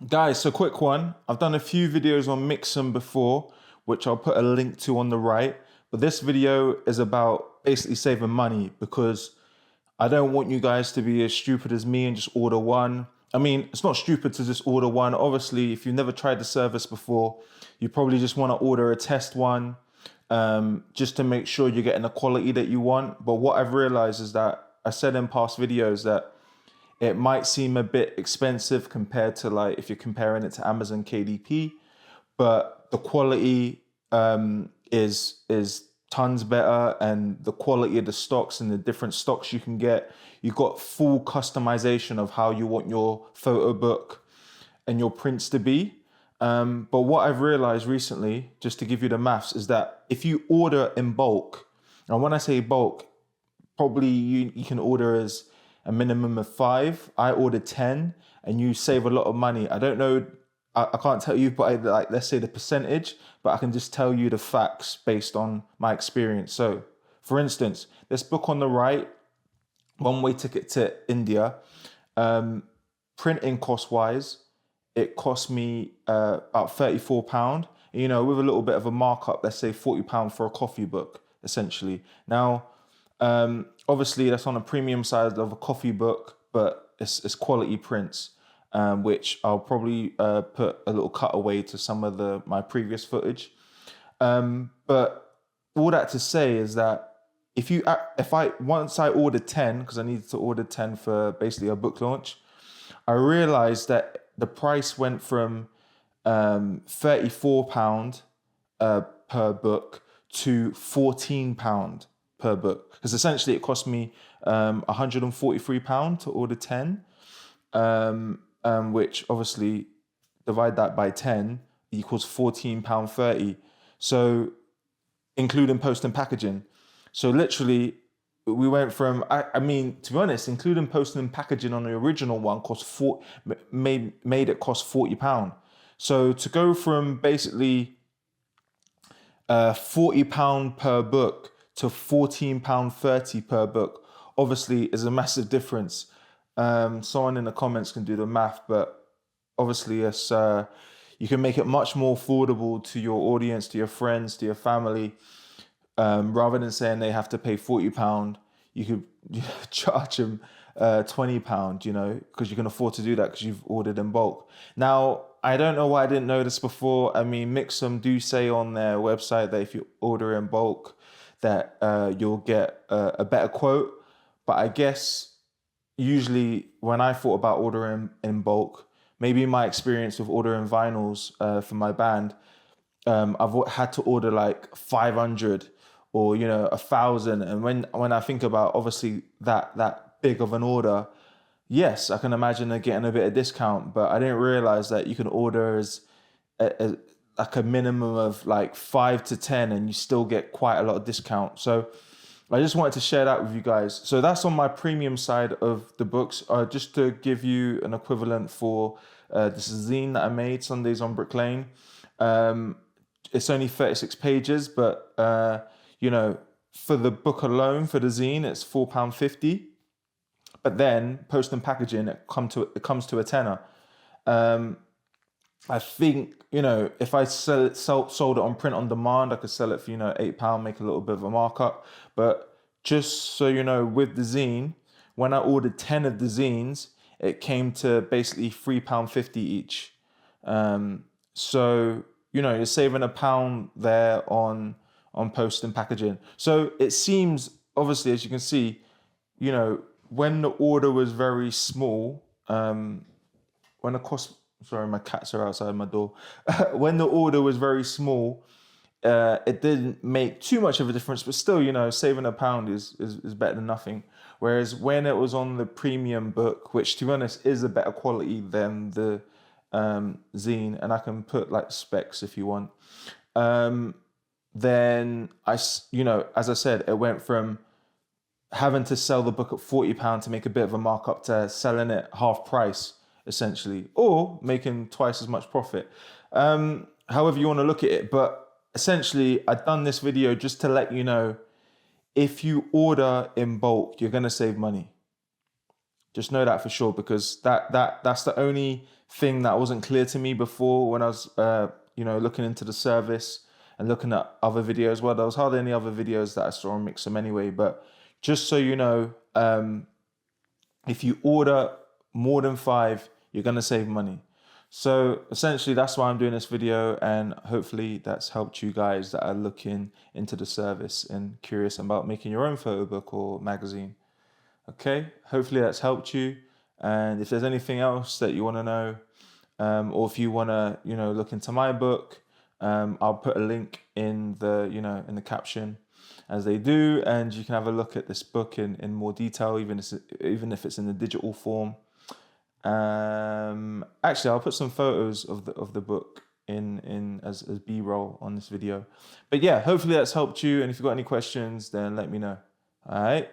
Guys, so quick one. I've done a few videos on Mixam before, which I'll put a link to on the right. But this video is about basically saving money because I don't want you guys to be as stupid as me and just order one. I mean, it's not stupid to just order one. Obviously, if you've never tried the service before, you probably just want to order a test one just to make sure you're getting the quality that you want. But what I've realized is that I said in past videos that it might seem a bit expensive compared to like if you're comparing it to Amazon KDP, but the quality is tons better, and the quality of the stocks and the different stocks you can get. You've got full customization of how you want your photo book and your prints to be. But what I've realized recently, just to give you the maths, is that if you order in bulk, and when I say bulk, probably you can order as a minimum of 5. I ordered 10, and you save a lot of money. I don't know, I can't tell you, but like, let's say the percentage, but I can just tell you the facts based on my experience. So for instance, this book on the right, One Way Ticket to India, printing cost wise, it cost me about £34. You know, with a little bit of a markup, let's say £40 for a coffee book, essentially. Now, obviously, that's on a premium side of a coffee book, but it's quality prints, which I'll probably put a little cutaway to some of my previous footage. But all that to say is that once I ordered 10, because I needed to order 10 for basically a book launch, I realized that the price went from £34 per book to £14 per book, because essentially it cost me £143 to order 10, which obviously divide that by 10 equals £14.30. So including post and packaging. So literally we went from, I mean, to be honest, including post and packaging on the original one made it cost £40. So to go from basically £40 per book to £14.30 per book, obviously is a massive difference. Someone in the comments can do the math, but obviously it's you can make it much more affordable to your audience, to your friends, to your family. Rather than saying they have to pay £40, you could charge them £20, you know, because you can afford to do that because you've ordered in bulk. Now, I don't know why I didn't know this before. I mean, Mixam do say on their website that if you order in bulk, that you'll get a better quote. But I guess usually when I thought about ordering in bulk, maybe my experience with ordering vinyls for my band, I've had to order like 500 or 1,000. And when I think about obviously that big of an order, yes, I can imagine they're getting a bit of discount, but I didn't realize that you can order as like a minimum of like 5 to 10 and you still get quite a lot of discount. So I just wanted to share that with you guys. So that's on my premium side of the books. Just to give you an equivalent for this zine that I made, Sundays on Brick Lane. It's only 36 pages, but for the book alone, for the zine, it's £4.50. But then post and packaging, it comes to a tenner. I think, if I sold it on print on demand, I could sell it for, £8, make a little bit of a markup. But just so you know, with the zine, when I ordered 10 of the zines, it came to basically £3.50 each. So, you're saving £1 there on post and packaging. So it seems, obviously, as you can see, when the order was very small, sorry, my cats are outside my door. When the order was very small, it didn't make too much of a difference, but still, saving £1 is better than nothing. Whereas when it was on the premium book, which to be honest is a better quality than the zine, and I can put like specs if you want, then as I said, it went from having to sell the book at £40 to make a bit of a markup to selling it half price, essentially, or making twice as much profit. However you want to look at it. But essentially, I've done this video just to let you know, if you order in bulk, you're going to save money. Just know that for sure, because that's the only thing that wasn't clear to me before when I was, looking into the service and looking at other videos. Well, there was hardly any other videos that I saw on Mixam anyway, but just so you know, if you order more than 5, you're going to save money. So essentially that's why I'm doing this video, and hopefully that's helped you guys that are looking into the service and curious about making your own photo book or magazine. Okay, hopefully that's helped you. And if there's anything else that you want to know, or if you want to, look into my book, I'll put a link in the caption as they do, and you can have a look at this book in more detail, even if it's in the digital form. Actually, I'll put some photos of the book in as B-roll on this video. But yeah, hopefully that's helped you. And if you've got any questions, then let me know. All right.